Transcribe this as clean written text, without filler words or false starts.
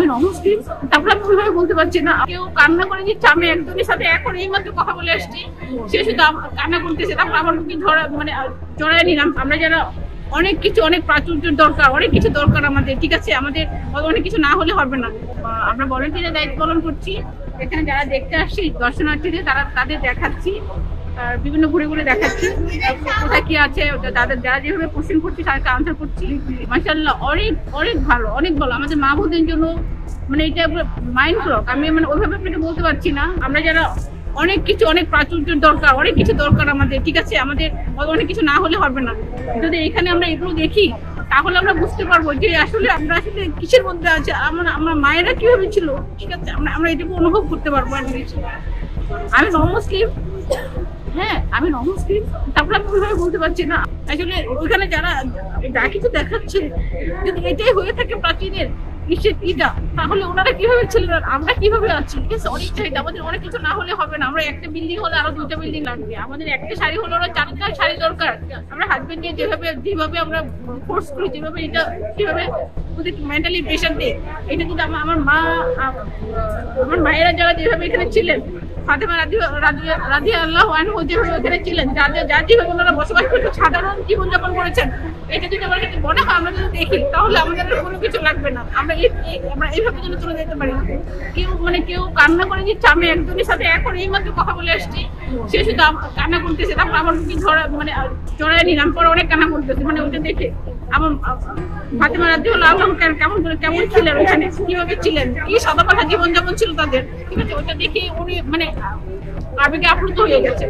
আমি নমস্কার। তারপরে আমি ওইভাবে বলতে পারছি না, কেউ কান্না করে দিচ্ছে। আমি একজনের সাথে এখন এইমাত্র কথা বলে আসছি, সে শুধু কান্না করতেছে, তারপর আমার বুকে জড়ায় নিলাম। আমরা যারা অনেক কিছু, অনেক প্রাচুর্যের দরকার, অনেক কিছু দরকার আমাদের, ঠিক আছে, আমাদের অনেক কিছু না হলে হবে না। আমরা ভলান্টিয়ারের দায়িত্ব পালন করছি। এখানে যারা দেখতে আসছি দর্শনার্থীদের, তাদের দেখাচ্ছি, বিভিন্ন ঘুরে ঘুরে দেখাচ্ছি কোথায় কি আছে, তাদের যারা যেভাবে কোশ্চেন করছি তাদেরকে আনসার করছি। মাশাআল্লাহ, অনেক অনেক ভালো, অনেক ভালো আমাদের মা বোনদের জন্য। এটা মাইন্ড ব্লক, আমি ওইভাবে আপনাকে বলতে পারছি না। আমরা যারা অনেক কিছু, অনেক প্রাচুর্যের দরকার, অনেক কিছু দরকার আমাদের, ঠিক আছে, আমাদের অনেক কিছু না হলে হবে না। যদি এখানে আমরা এগুলো দেখি তাহলে আমরা বুঝতে পারবো যে আসলে আমরা আসলে কিসের মধ্যে আছে, আমার মায়েরা কিভাবে ছিল, ঠিক আছে, আমরা এটুকু অনুভব করতে পারবো। আমি নমস্কার, হ্যাঁ আমি নমস্কার। তারপরে আমি ওইভাবে বলতে পারছি না। আসলে ওইখানে যারা যা কিছু দেখাচ্ছে, যদি এটাই হয়ে থাকে প্রাচীনের তাহলে ওনারা কিভাবে ছিলেন, আমরা কিভাবে আছি। অনেক চাহিদা আমাদের, অনেক কিছু না হলে হবে না। আমরা একটা বিল্ডিং হলে আরো 2টা বিল্ডিং লাগবে, আমাদের একটা শাড়ি হলে ওরা 4টা শাড়ি দরকার। আমরা হাজবেন্ডকে যেভাবে আমরা ফোর্স করি, যেভাবে এটা কিভাবে মেন্টালি প্রেশার দিই, এটা কিন্তু আমার মায়েরা যারা যেভাবে এখানে ছিলেন, ফাতেমা রাদিয়াল্লাহু আনহা যেভাবে এখানে ছিলেন, যার যেভাবে ওনারা বসবাস করে সাধারণ জীবনযাপন করেছেন, এটা যদি আমার কাছে মনে হয়, আমরা যদি দেখি তাহলে আমাদের কোনো কিছু লাগবে না। আমরা এইভাবে যেন চলে যেতে পারি। কেউ কান্না করে দিচ্ছে। আমি একজনের সাথে এখন এইমাত্র কথা বলে আসছি, সে শুধু কান্না করতেছে, তারপর আমার বুকে জড়ায় নিলাম। পরে অনেক কান্না করতেছে, ওটা দেখে আমার ফাতেমা রাদিয়াল্লাহু আনহা কেমন ছিলেন, ওখানে কিভাবে ছিলেন, কি সাদামাটা জীবনযাপন ছিল তাদের, ঠিক আছে, ওটা দেখে উনি আবেগে আপ্লুত হয়ে গেছে।